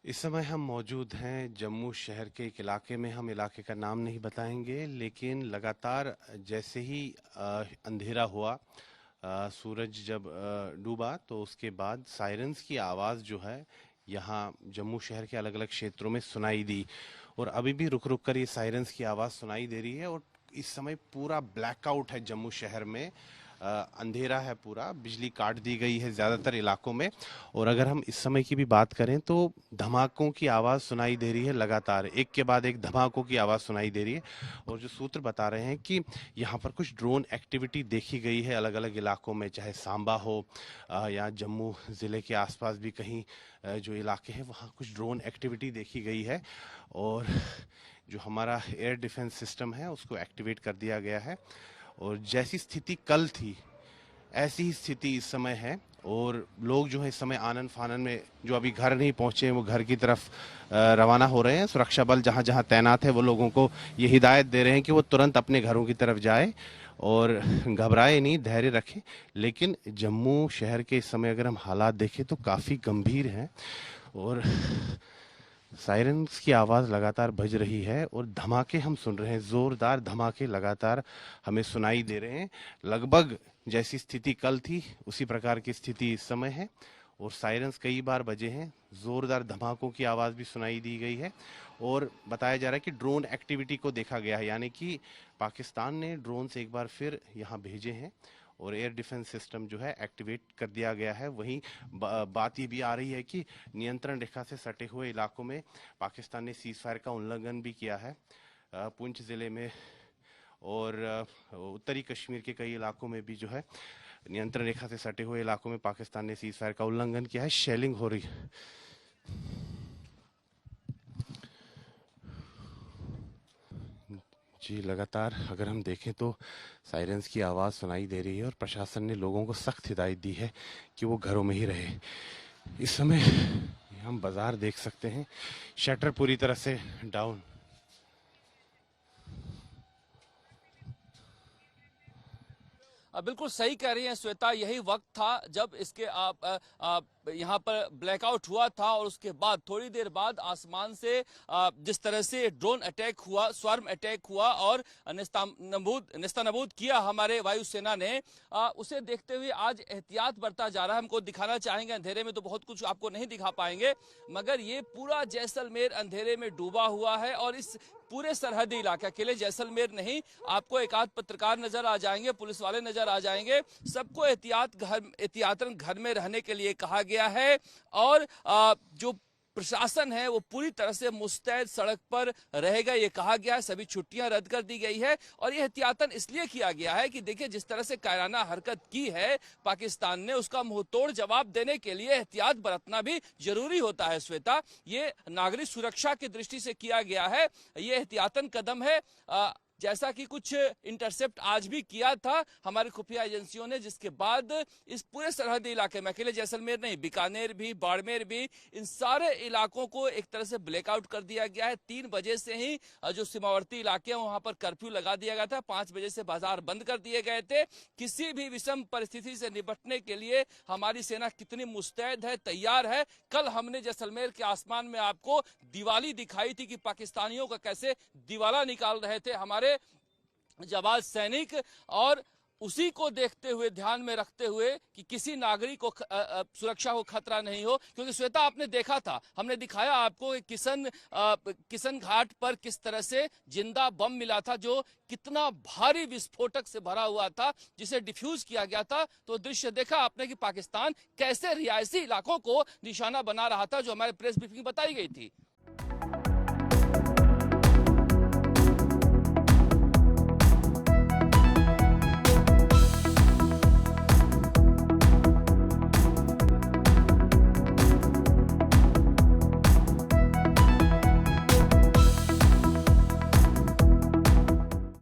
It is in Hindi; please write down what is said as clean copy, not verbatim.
इस समय हम मौजूद हैं जम्मू शहर के एक इलाके में। हम इलाके का नाम नहीं बताएंगे, लेकिन लगातार जैसे ही अंधेरा हुआ, सूरज जब डूबा, तो उसके बाद सायरन्स की आवाज़ जो है यहाँ जम्मू शहर के अलग अलग क्षेत्रों में सुनाई दी। और अभी भी रुक रुक कर ये सायरन्स की आवाज़ सुनाई दे रही है। और इस समय पूरा ब्लैकआउट है जम्मू शहर में। अंधेरा है, पूरा बिजली काट दी गई है ज़्यादातर इलाकों में। और अगर हम इस समय की भी बात करें तो धमाकों की आवाज़ सुनाई दे रही है, लगातार एक के बाद एक धमाकों की आवाज़ सुनाई दे रही है। और जो सूत्र बता रहे हैं कि यहाँ पर कुछ ड्रोन एक्टिविटी देखी गई है अलग अलग इलाकों में, चाहे सांबा हो या जम्मू ज़िले के आसपास भी कहीं जो इलाके हैं वहाँ कुछ ड्रोन एक्टिविटी देखी गई है। और जो हमारा एयर डिफेंस सिस्टम है उसको एक्टिवेट कर दिया गया है। और जैसी स्थिति कल थी ऐसी ही स्थिति इस समय है। और लोग जो है इस समय आनन फानन में, जो अभी घर नहीं पहुंचे हैं वो घर की तरफ रवाना हो रहे हैं। सुरक्षा बल जहां जहां तैनात है वो लोगों को ये हिदायत दे रहे हैं कि वो तुरंत अपने घरों की तरफ जाए और घबराए नहीं, धैर्य रखें। लेकिन जम्मू शहर के इस समय अगर हम हालात देखें तो काफ़ी गंभीर हैं। और सायरन्स की आवाज़ लगातार बज रही है और धमाके हम सुन रहे हैं, ज़ोरदार धमाके लगातार हमें सुनाई दे रहे हैं। लगभग जैसी स्थिति कल थी उसी प्रकार की स्थिति इस समय है। और सायरन्स कई बार बजे हैं, ज़ोरदार धमाकों की आवाज़ भी सुनाई दी गई है। और बताया जा रहा है कि ड्रोन एक्टिविटी को देखा गया है, यानी कि पाकिस्तान ने ड्रोन से एक बार फिर यहाँ भेजे हैं और एयर डिफेंस सिस्टम जो है एक्टिवेट कर दिया गया है। वहीं बात ये भी आ रही है कि नियंत्रण रेखा से सटे हुए इलाकों में पाकिस्तान ने सीज फायर का उल्लंघन भी किया है। पुंछ ज़िले में और उत्तरी कश्मीर के कई इलाकों में भी जो है नियंत्रण रेखा से सटे हुए इलाकों में पाकिस्तान ने सीज फायर का उल्लंघन किया है। शेलिंग हो रही है। जी, लगातार अगर हम देखें तो सायरन्स की आवाज़ सुनाई दे रही है और प्रशासन ने लोगों को सख्त हिदायत दी है कि वो घरों में ही रहे। इस समय हम बाज़ार देख सकते हैं, शटर पूरी तरह से डाउन। बिल्कुल सही कह रही हैं श्वेता, यही वक्त था जब इसके यहाँ पर ब्लैकआउट हुआ था और उसके बाद थोड़ी देर बाद आसमान से जिस तरह से ड्रोन अटैक हुआ, स्वार्म अटैक हुआ और नेस्तनाबूद किया हमारे वायुसेना ने, उसे देखते हुए आज एहतियात बरता जा रहा है। हमको दिखाना चाहेंगे, अंधेरे में तो बहुत कुछ आपको नहीं दिखा पाएंगे, मगर ये पूरा जैसलमेर अंधेरे में डूबा हुआ है। और इस पूरे सरहदी इलाके, अकेले जैसलमेर नहीं, आपको एक आध पत्रकार नजर आ जाएंगे, पुलिस वाले नजर आ जाएंगे, सबको एहतियातन घर में रहने के लिए कहा गया है। और जो प्रशासन है वो पूरी तरह से मुस्तैद सड़क पर रहेगा, ये कहा गया है। सभी छुट्टियां रद्द कर दी गई है और ये एहतियातन इसलिए किया गया है कि देखिए जिस तरह से कायराना हरकत की है पाकिस्तान ने, उसका मुंहतोड़ जवाब देने के लिए एहतियात बरतना भी जरूरी होता है। श्वेता, ये नागरिक सुरक्षा की दृष्टि से किया गया है, ये एहतियातन कदम है। जैसा कि कुछ इंटरसेप्ट आज भी किया था हमारी खुफिया एजेंसियों ने, जिसके बाद इस पूरे सरहदी इलाके में, अकेले जैसलमेर नहीं, बीकानेर भी, बाड़मेर भी, इन सारे इलाकों को एक तरह से ब्लैकआउट कर दिया गया है। 3 बजे से ही जो सीमावर्ती इलाके हैं वहां पर कर्फ्यू लगा दिया गया था। 5 बजे से बाजार बंद कर दिए गए थे। किसी भी विषम परिस्थिति से निपटने के लिए हमारी सेना कितनी मुस्तैद है, तैयार है। कल हमने जैसलमेर के आसमान में आपको दिवाली दिखाई थी कि पाकिस्तानियों का कैसे दिवाला निकाल रहे थे हमारे जाबाज सैनिक। और उसी को देखते हुए, ध्यान में रखते हुए कि किसी नागरिक को सुरक्षा को खतरा नहीं हो, क्योंकि श्वेता आपने देखा था, हमने दिखाया आपको किशन घाट पर किस तरह से जिंदा बम मिला था, जो कितना भारी विस्फोटक से भरा हुआ था, जिसे डिफ्यूज किया गया था। तो दृश्य देखा आपने कि पाकिस्तान कैसे रिहायशी इलाकों को निशाना बना रहा था, जो हमारे प्रेस ब्रीफिंग बताई गई थी।